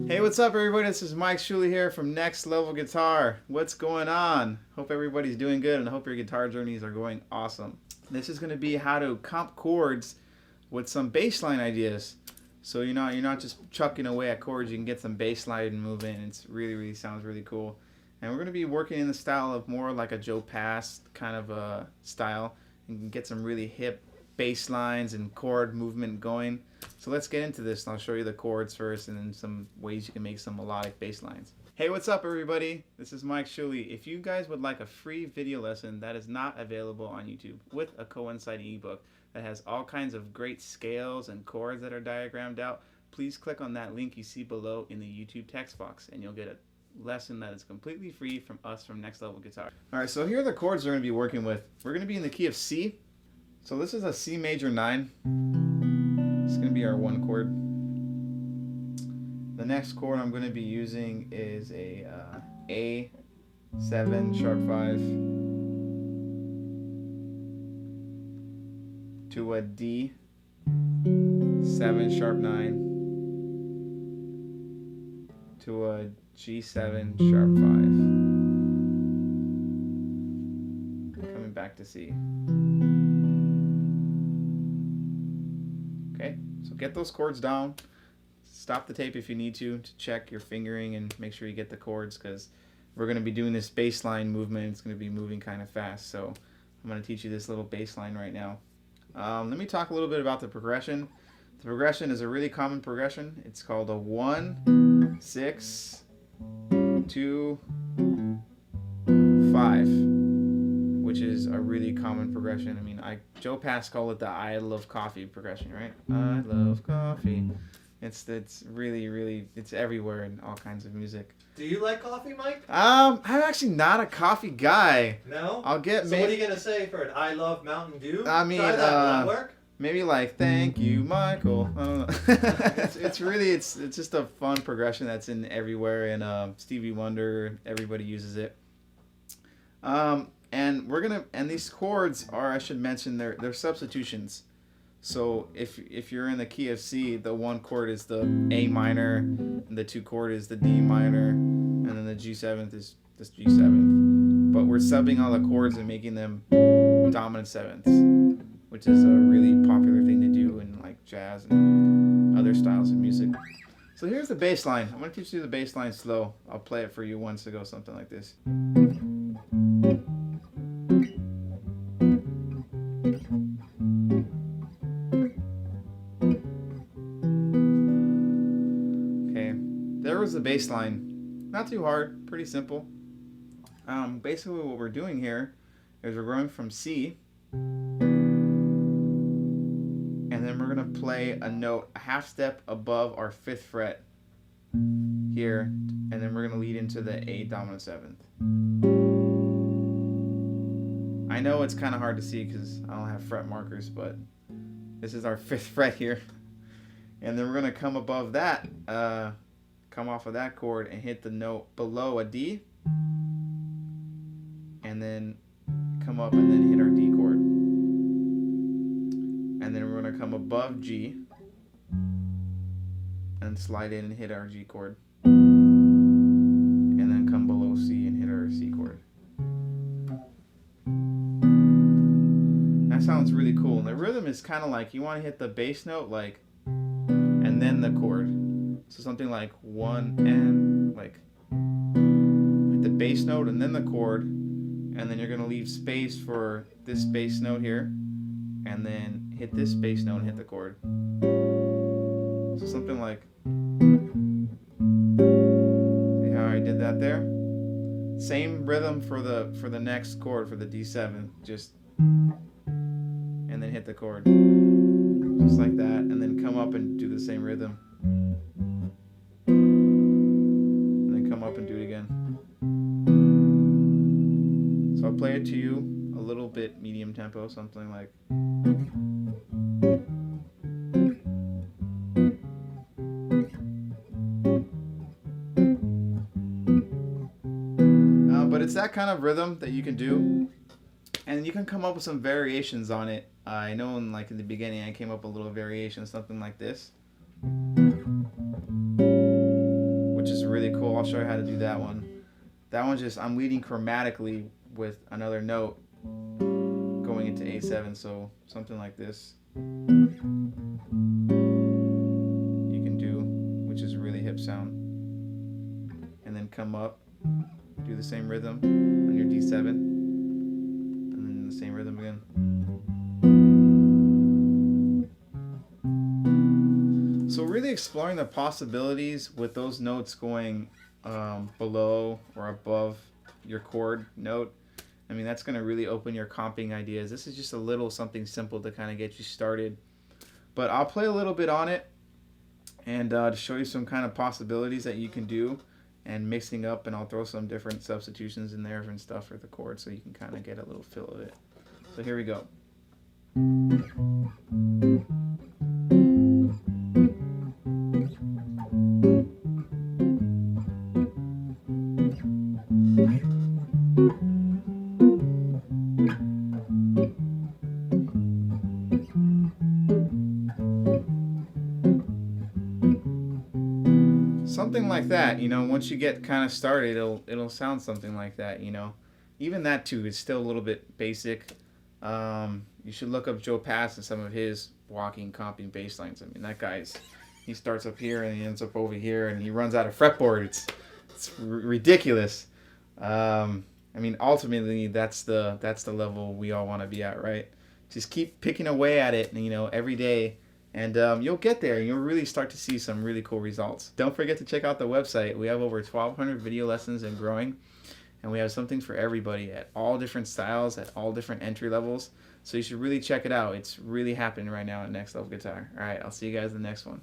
Hey, what's up everybody? This is Mike Shuley here from Next Level Guitar. What's going on? Hope everybody's doing good and I hope your guitar journeys are going awesome. This is going to be how to comp chords with some bass line ideas. So you're not just chucking away at chords, you can get some bass line moving. It's really sounds really cool. And we're going to be working in the style of more like a Joe Pass kind of a style and get some really hip bass lines and chord movement going. So let's get into this and I'll show you the chords first and then some ways you can make some melodic bass lines. Hey, what's up everybody? This is Mike Shuley. If you guys would like a free video lesson that is not available on YouTube with a coinciding ebook that has all kinds of great scales and chords that are diagrammed out, please click on that link you see below in the YouTube text box and you'll get a lesson that is completely free from us from Next Level Guitar. Alright, so here are the chords we're going to be working with. We're going to be in the key of C. So this is a C major 9. It's going to be our one chord. The next chord I'm going to be using is a A7 sharp 5 to a D7 sharp 9 to a G7 sharp 5. Coming back to C. Okay, so get those chords down. Stop the tape if you need to check your fingering and make sure you get the chords because we're going to be doing this bass line movement. It's going to be moving kind of fast, so I'm going to teach you this little bass line right now. Let me talk a little bit about the progression. The progression is a really common progression. It's called a 1, 6, 2, 5. Which is a really common progression. I mean, Joe Pass called it the I love coffee progression, right? I love coffee. It's really it's everywhere in all kinds of music. Do you like coffee, Mike? I'm actually not a coffee guy. No? I'll get So what are you gonna say for an I love Mountain Dew? I mean, try that. Will that work? Maybe like thank you, Michael. I don't know. it's just a fun progression that's in everywhere, and Stevie Wonder, everybody uses it. And these chords are, I should mention, they're substitutions. So if you're in the key of C, the one chord is the A minor, and the 2 chord is the D minor, and then the G7th is this G7th. But we're subbing all the chords and making them dominant sevenths, which is a really popular thing to do in like jazz and other styles of music. So here's the bass line. I'm going to teach you the bass line slow. I'll play it for you once to go something like this. There was the bass line. Not too hard, pretty simple. Basically what we're doing here is we're going from C, and then we're going to play a note a half step above our 5th fret here, and then we're going to lead into the A dominant 7th. I know it's kind of hard to see because I don't have fret markers, but this is our 5th fret here. And then we're going to come above that, come off of that chord and hit the note below a D, and then come up and then hit our D chord. And then we're going to come above G and slide in and hit our G chord. And then come below C and hit our C chord. That sounds really cool. And the rhythm is kind of like you want to hit the bass note like and then the chord. So something like 1 and like hit the bass note and then the chord, and then you're going to leave space for this bass note here, and then hit this bass note and hit the chord. So something like, see how I did that there? Same rhythm for the next chord, for the D7, just, and then hit the chord. Just like that, and then come up and do the same rhythm. And then come up and do it again. So I'll play it to you a little bit medium tempo, something like. But it's that kind of rhythm that you can do, and you can come up with some variations on it. I know in the beginning I came up with a little variation, something like this, which is really cool. I'll show you how to do that one. That one's just, I'm leading chromatically with another note going into A7, so something like this you can do, which is really hip sound. And then come up, do the same rhythm on your D7, and then the same rhythm again. So really exploring the possibilities with those notes going below or above your chord note. I mean, that's going to really open your comping ideas. This is just a little something simple to kind of get you started. But I'll play a little bit on it and to show you some kind of possibilities that you can do and mixing up, and I'll throw some different substitutions in there and stuff for the chord so you can kind of get a little feel of it. So here we go. Something like that, you know. Once you get kind of started, it'll sound something like that, you know. Even that too is still a little bit basic. You should look up Joe Pass and some of his walking, comping bass lines. I mean, that he starts up here and he ends up over here and he runs out of fretboard. It's ridiculous. I mean, ultimately, that's the level we all want to be at, right? Just keep picking away at it, you know, every day. And you'll get there, and you'll really start to see some really cool results. Don't forget to check out the website. We have over 1,200 video lessons and growing. And we have something for everybody at all different styles, at all different entry levels. So you should really check it out. It's really happening right now at Next Level Guitar. All right, I'll see you guys in the next one.